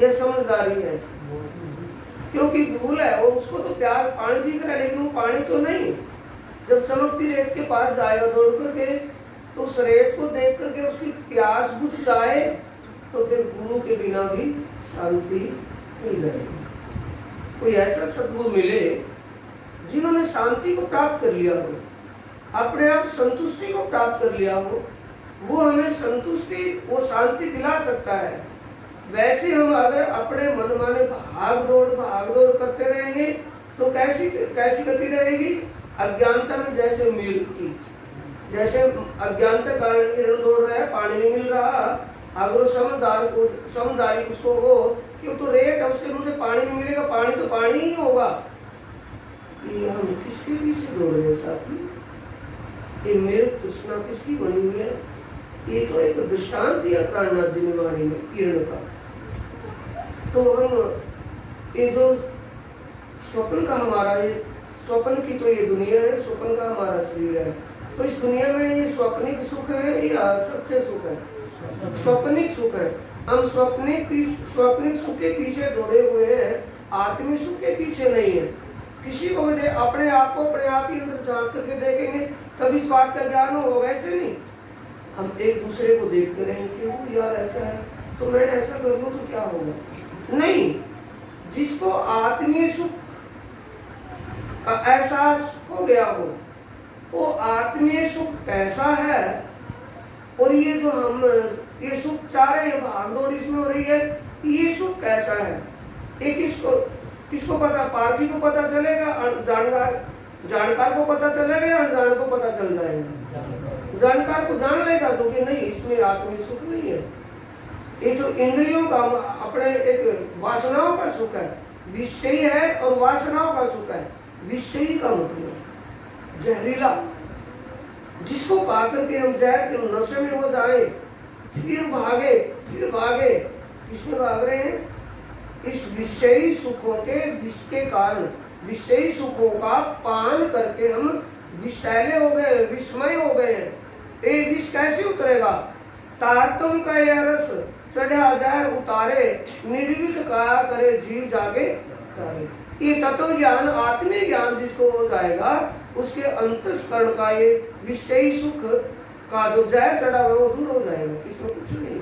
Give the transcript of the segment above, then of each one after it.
यह समझदारी है। क्योंकि भूल है, वो उसको तो प्यास पानी दिख रहा है लेकिन वो पानी तो नहीं। जब चमकती रेत के पास जाएगा दौड़ करके तो उस रेत को देख करके उसकी प्यास बुझ जाए तो फिर गुरु के बिना भी शांति मिल जाएगी। कोई ऐसा सद्गुरु मिले जिन्होंने शांति को प्राप्त कर लिया हो, अपने आप संतुष्टि को प्राप्त कर लिया हो, वो हमें संतुष्टि वो शांति दिला सकता है। वैसे हम अगर अपने मनमाने भाग दौड़ करते रहेंगे तो कैसी गति रहेगी? अज्ञानता में जैसे मृत्यु, जैसे अज्ञानता कारण हिरण दौड़ रहा है, पानी नहीं मिल रहा, अगर समझदारी उसको हो कि वो तो रेत है, उससे मुझे पानी नहीं मिलेगा, पानी तो पानी ही होगा। ये हम किसके पीछे दौड़ रहे हैं साथी? ये मेरे तृष्णा किसकी बनी हुई है? ये तो एक दृष्टांत दिया प्राणनाथ जी ने वाणी में हिरण का। तो हम ये जो स्वप्न का हमारा, ये स्वप्न की तो ये दुनिया है, स्वप्न का हमारा शरीर है। तो इस दुनिया में ये स्वप्निक सुख है या सच्चे सुख है? स्वप्निक सुख है। हम स्वप्निक सुख के पीछे दौड़े हुए हैं, आत्मिक सुख के पीछे नहीं है। किसी को भी अपने आप को अपने आप ही अंदर झांक करके देखेंगे तब इस बात का ज्ञान होगा। वैसे नहीं हम एक दूसरे को देखते रहें कि वो यार ऐसा है तो मैं ऐसा कर लूं तो क्या होगा। नहीं, जिसको आत्मीय सुख का एहसास हो गया हो, वो आत्मीय सुख कैसा है और ये जो हम ये सुख चाह रहे हैं, भाग दौड़ इसमें हो रही है, ये सुख कैसा है? एक किसको पता? पारखी को पता चलेगा, जानकार को पता चलेगा, अनजान को पता चल जाएगा। जानकार को जान लेगा तो कि नहीं, इसमें आत्मीय सुख नहीं है, ये तो इंद्रियों का, अपने एक वासनाओं का सुख है। विषयी है और वासनाओं का सुख है। विषयी का मतलब जहरीला, जिसको पाकर के हम जहर के नशे में हो जाए, फिर भागे। किसमें भाग रहे हैं? इस विषयी सुखों के विष के कारण, विषयी सुखों का पान करके हम विषैले हो गए, विस्मय हो गए हैं। ये विष कैसे उतरेगा? तारतम का यह रस चढ़ा जहर उतारे, निर्विक का करे जीव जागे करे। ये तत्व ज्ञान, आत्मीय ज्ञान जिसको हो जाएगा, उसके अंतस्करण का ये विषयी सुख का जो जहर चढ़ा हुआ वो दूर हो जाएगा। इसमें कुछ नहीं।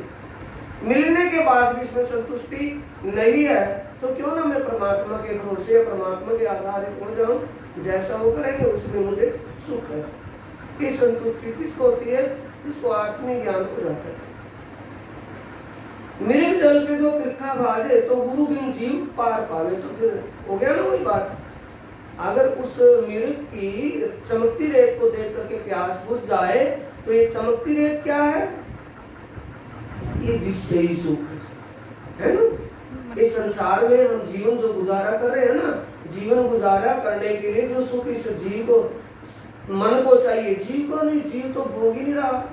मिलने के बाद भी इसमें संतुष्टि नहीं है तो क्यों ना मैं परमात्मा के भरोसे, परमात्मा के आधारित हो जाऊं, जैसा वो करेंगे उसमें मुझे सुख है। ये संतुष्टि किसको होती है? जिसको आत्मीय ज्ञान हो जाता है। मृग जल से जो तिरखा भाजे तो गुरु बिन जीव पार पावे। तो फिर हो गया ना वही बात। अगर उस मृग की चमकती रेत को देख करके प्यास बुझ जाए तो ये चमकती रेत क्या है? ये विषयी सुख है ना। इस संसार में हम जीवन जो गुजारा कर रहे हैं ना, जीवन गुजारा करने के लिए जो सुख इस जीव को, मन को चाहिए, जीव को नहीं। जीव तो भोग ही नहीं रहा,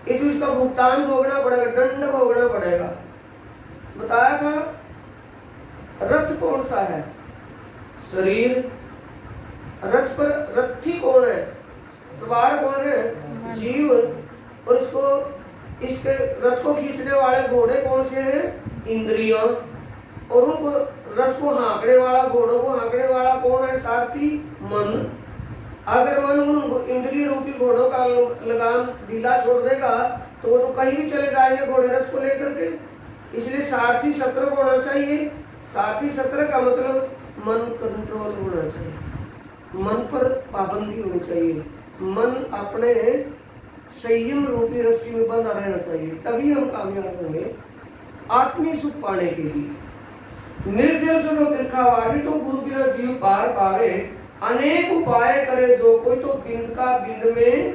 ये तो इसका भुगतान भोगना पड़ेगा, दंड भोगना पड़ेगा। बताया था रथ कौन सा है? शरीर। रथ पर रथी कौन है? सवार कौन है? जीव। और इसके रथ को खींचने वाले घोड़े कौन से हैं? इंद्रियां। और उनको रथ को हाँकने वाला, घोड़ों को हाँकने वाला कौन है? सारथी, मन। अगर मन उन इंद्रिय रूपी घोड़ों का लगाम ढीला छोड़ देगा तो वो तो कहीं भी चले जाएंगे घोड़े रथ को लेकर के। इसलिए सारथी सतर्क होना चाहिए। सारथी सतर्क का मतलब मन कंट्रोल होना चाहिए, मन पर पाबंदी होनी चाहिए, मन अपने संयम रूपी रस्सी में बंधा रहना चाहिए, तभी हम कामयाब होंगे आत्मीय सुख पाने के लिए। निर्जल से जो तिरखा वागे तो गुरु बिना जीव पार पावे, अनेक उपाय करे जो कोई तो बिंद का बिंद में।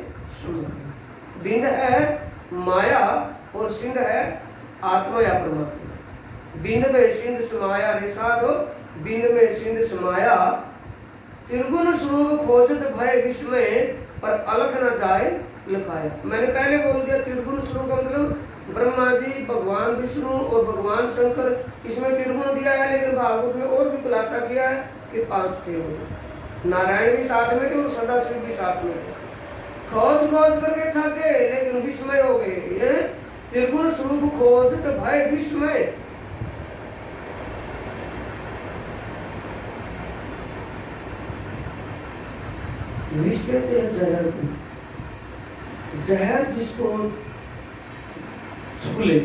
बिंद है माया और सिंध है आत्मा या परमात्मा। बिंद में सिंध समाया रे साधो, बिंद में सिंध समाया। त्रिगुण स्वरूप खोजत भय विस्मय, पर अलख न जाए लिखाया। मैंने पहले बोल दिया त्रिगुण स्वरूप का मतलब ब्रह्मा जी, भगवान विष्णु और भगवान शंकर, इसमें त्रिगुण दिया है। लेकिन भागवत में और भी खुलासा किया है कि 5 थे। नारायण भी साथ में थे और सदाशिव भी साथ में थे। खोज करके थक गए लेकिन विस्मय हो गए। ये त्रिगुण स्वरूप खोज तो भय विस्मय, विष कहते हैं जहर को। जहर जिसको छू ले,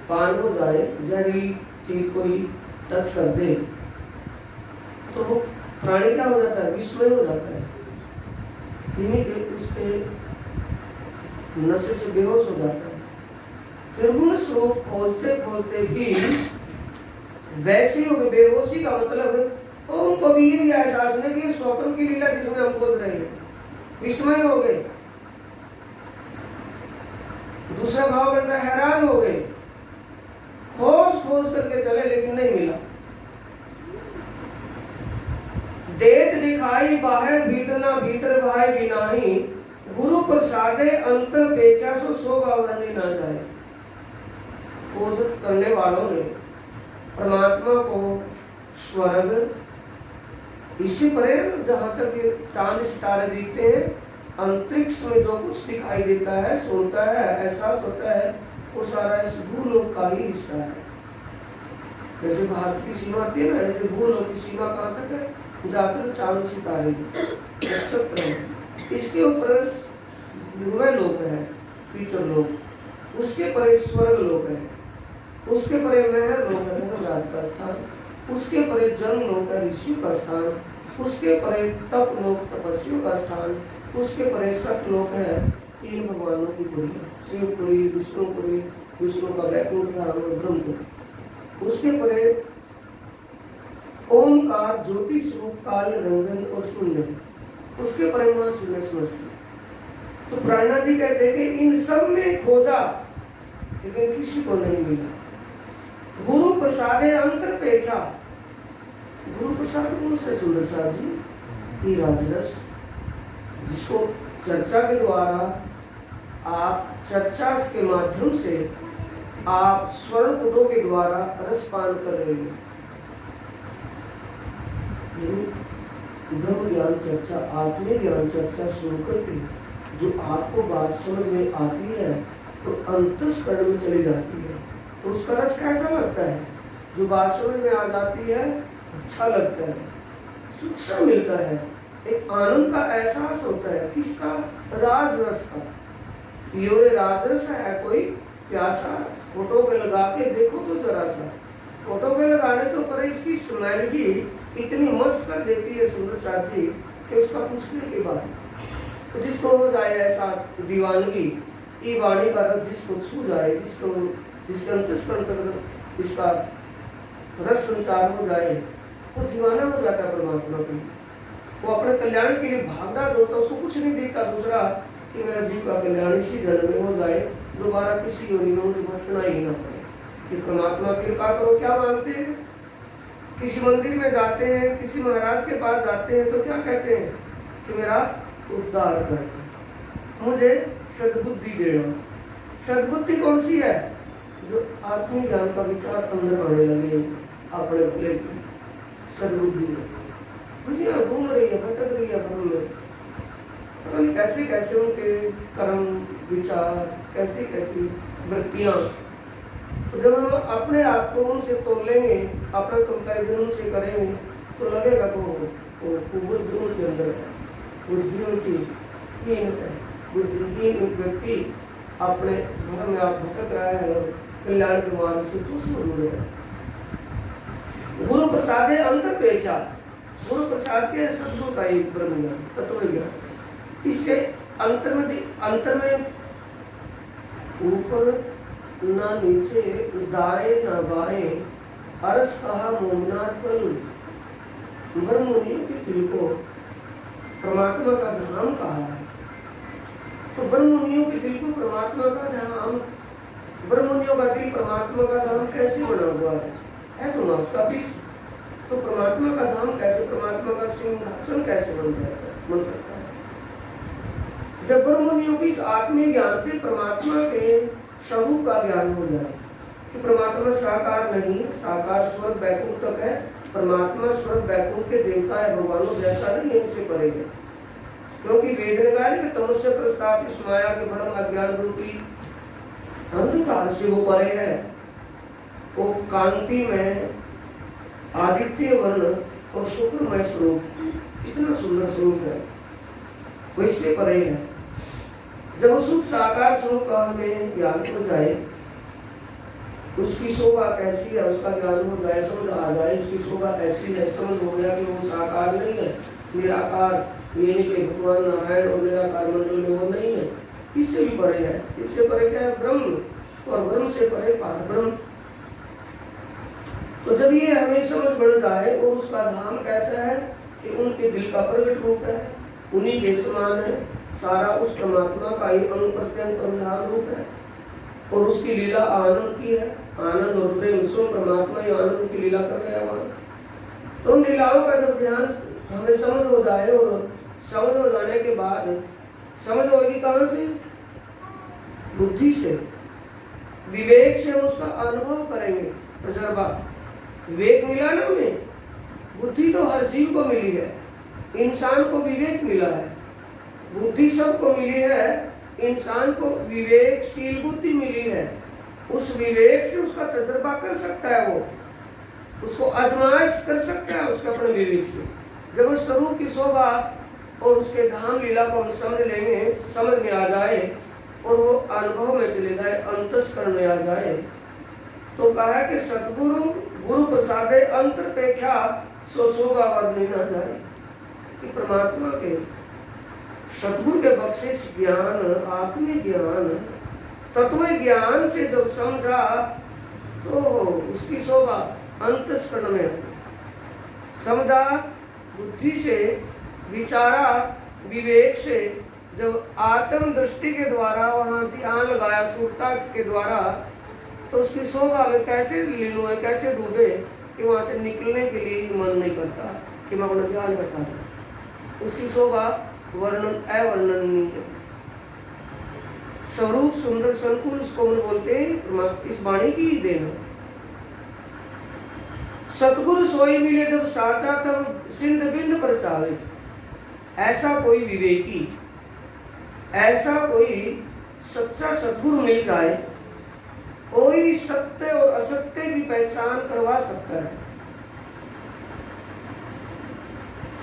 पान हो जाए, जहरीली चीज कोई टच कर दे तो वो प्राणी क्या हो जाता है, विषमय हो जाता है, इन्हीं के उसके नशे से बेहोश हो जाता है। त्रिगुण स्वरूप खोजते खोजते भी वैसे हो गए। बेहोशी का मतलब ओम को भी ये भी एहसास नहीं कि स्वप्न की लीला जिसमें हम खोज रहे हैं, विस्मय हो गए। दूसरा भाव बनता है हैरान हो गए, खोज खोज करके चले लेकिन नहीं मिला। देत दिखाई बाहर भीतर ना भीतर भाई बिनाही, गुरु प्रसादे अंतर पेख्या सो आवरणी ना जाए। खोज करने वालों ने परमात्मा को स्वर्ग, इससे परे जहां तक चांद सितारे दिखते हैं, अंतरिक्ष में जो कुछ दिखाई देता है, सुनता है, एहसास होता है, वो सारा इस भूलोक का ही हिस्सा है। जैसे भारत की सीमा आती है ना, ऐसे भूलोक की सीमा कहाँ तक है, जाकर चांद सितारे नक्षत्र है, इसके ऊपर ध्रुव लोक है, पीतर लोक, उसके परे स्वर्ग लोक है, उसके परे महर लोक है, धर्मराज का स्थान, उसके परे जन लोक है, ऋषि का स्थान, उसके परे तप लोक, तपस्वियों का स्थान, उसके परे सतलोक है, तीन भगवानों की पुरी, शिवपुरी, विष्णुपुरी, विष्णु का वैकुंठ धाम, ब्रह्मपुरी, उसके परे ओमकार ज्योति स्वरूप काल रंजन और शून्य, उसके परे महाशून्य समष्टि। तो प्राणा जी कहते हैं कि इन सब में खोजा लेकिन किसी को नहीं मिला। गुरु प्रसादे अंतर पेख्या, गुरु प्रसाद कौन से सुंदर साहब जी, ये राजरस, जिसको चर्चा के द्वारा आप चर्चा के माध्यम से आप स्वर्ण पुटों के द्वारा रसपान कर रहे हैं। ब्रह्म ज्ञान चर्चा, आत्म ज्ञान चर्चा सुन करके जो आपको बात समझ में आती है तो अंतस्करण में चली जाती है, तो उसका रस कैसा लगता है? जो बात समझ में आ जाती है अच्छा लगता है, सुख सा मिलता है, एक आनंद का एहसास होता है। किसका? राज रस का। ये राजरस है, कोई प्यासा फोटो पे लगा के देखो तो जरा सा, फोटो पे लगाने तो पर इसकी स्मेल ही इतनी मस्त कर देती है सुंदर साथ जी कि उसका पूछने की बात। तो जिसको हो जाए ऐसा दीवानगी, ये वाणी का रस जिसको छू जाए, जिसके अंतस्करण तक इसका रस संचार हो जाए, वो दीवाना हो जाता है परमात्मा के लिए। वो अपने कल्याण के लिए भागना दौड़ता, उसको कुछ नहीं दिखता दूसरा कि मेरा जीव का कल्याण इसी जन्म में हो जाए, दोबारा किसी योनि में मुझे भटकना ही ना पड़े। कि परमात्मा कृपा करो, क्या मांगते हैं? किसी मंदिर में जाते हैं, किसी महाराज के पास जाते हैं तो क्या कहते हैं कि मेरा उद्धार कर, मुझे सद्बुद्धि देना। सद्बुद्धि कौन सी है? जो आत्मिक ज्ञान का विचार अंदर आने लगे अपने भले की सद्बुद्धि है। दुनिया घूम रही है, भटक रही है भ्रम में, पता नहीं कैसे कैसे उनके कर्म विचार, कैसी कैसी वृत्तियाँ। तो जब हम अपने आप को उनसे तोलेंगे, अपना कंपैरिजन उनसे करेंगे तो लगेगा कि वो बुद्धि उनके अंदर है, बुद्धि उनकी हीन है। बुद्धिहीन व्यक्ति अपने घर में आप भटक रहा है और कल्याण के मार्ग से दूर हो रहा है। गुरु प्रसादे अंतर पेख्या, गुरु प्रसाद के सद्गुरु का एक ब्रह्म ज्ञान, तत्व ज्ञान। इससे अंतर में ऊपर ना नीचे, दाएं ना बाएं, अरस कहा मोमनाथ बलु। ब्रह्म मुनियों के दिल को परमात्मा का धाम कहा है। तो ब्रह्म मुनियों के दिल को परमात्मा का धाम, ब्रह्म मुनियों का दिल परमात्मा का धाम कैसे बना हुआ है तो मांस का पीस। तो परमात्मा का धाम कैसे, परमात्मा का सिंहासन कैसे बन सकता है? जब ब्रह्म मुनियों की इस आत्मीय ज्ञान से परमात्मा के स्वरूप का ज्ञान हो जाए कि परमात्मा साकार नहीं, साकार स्वर्ग बैकुंठ तक है। परमात्मा स्वर्ग बैकुंठ के देवता है, भगवानों जैसा नहीं है, इनसे परे है। क्योंकि वेद ने कहा कि तमस्य प्रस्ताव इस माया के भ्रम अज्ञान रूपी अंधकार से वो परे है। वो कांति में आदित्य वर्ण और शुक्रमय स्वरूप, इतना सुंदर स्वरूप है। वो इससे परे है। जब उस साकार स्वरूप का हमें ज्ञान हो जाए, उसकी शोभा कैसी है उसका ज्ञान हो जाए, समझ आ जाए, उसकी शोभा ऐसी है, समझ हो गया कि वो साकार नहीं है, निराकार, ये नहीं कि भगवान नारायण और निराकार मंडल में वो नहीं है, इससे भी परे है। इससे परे क्या है? ब्रह्म, और ब्रह्म से परे पार ब्रह्म। तो जब ये हमें समझ बढ़ जाए और उसका धाम कैसा है कि उनके दिल का प्रगट रूप है, उन्हीं के समान है, सारा उस परमात्मा का ही अनुप्रत्यंत अनुधान रूप है, और उसकी लीला आनंद की है, आनंद और प्रेम सो परमात्मा ही आनंद की लीला कर रहे हैं वहां। तो उन लीलाओं का जब ध्यान हमें समझ हो जाए, और समझ हो जाने के बाद समझ होगी कहां से? बुद्धि से, विवेक से हम उसका अनुभव करेंगे, तजर्बा। विवेक मिला ना हमें, बुद्धि तो हर जीव को मिली है, इंसान को विवेक मिला है, बुद्धि सबको मिली है, इंसान को विवेकशील बुद्धि मिली है। उस विवेक से उसका तजर्बा कर सकता है, वो उसको आजमाइश कर सकता है उसके अपने विवेक से। जब उस स्वरूप की शोभा और उसके धाम लीला को हम समझ लेंगे, समझ में आ जाए और वो अनुभव में चले जाए, अंतस्करण में आ जाए, तो कहा है कि सतगुरु गुरु प्रसादे अंतरपेक्षा सो शोभा वर्णि न जाए। कि परमात्मा के सतगुरु के बख्शिश ज्ञान, आत्म ज्ञान, तत्व ज्ञान से जब समझा तो उसकी शोभा अंतस्करण में आई। समझा बुद्धि से, विचारा विवेक से, जब आत्म दृष्टि के द्वारा वहाँ ध्यान लगाया सुरता के द्वारा, तो उसकी शोभा में कैसे लीन हुए, कैसे डूबे कि वहाँ से निकलने के लिए ही मन नहीं करता कि मैं अपना ध्यान हटा दूं। उसकी शोभा वर्णन अवर्णनीय है। स्वरूप सुंदर संकुल उसको हम बोलते हैं, इस वाणी की ही देन है। सतगुरु सोई मिले जब साचा तब सिंध बिंद पर चावे। ऐसा कोई विवेकी, ऐसा कोई सच्चा सतगुरु मिल जाए, कोई सत्य और असत्य की पहचान करवा सकता है।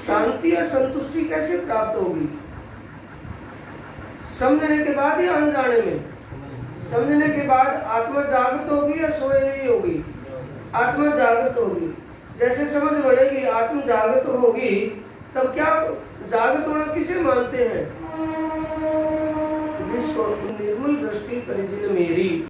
शांति या संतुष्टि कैसे प्राप्त होगी? समझने के बाद या अनजाने में? समझने के बाद आत्मा जागृत होगी या सोई हुई होगी? आत्मा जागृत होगी। जैसे समझ बढ़ेगी, आत्मा जागृत होगी, तब क्या जागृत होना किसे मानते हैं? जिसको निर्मल दृष्टि करी जिन मेरी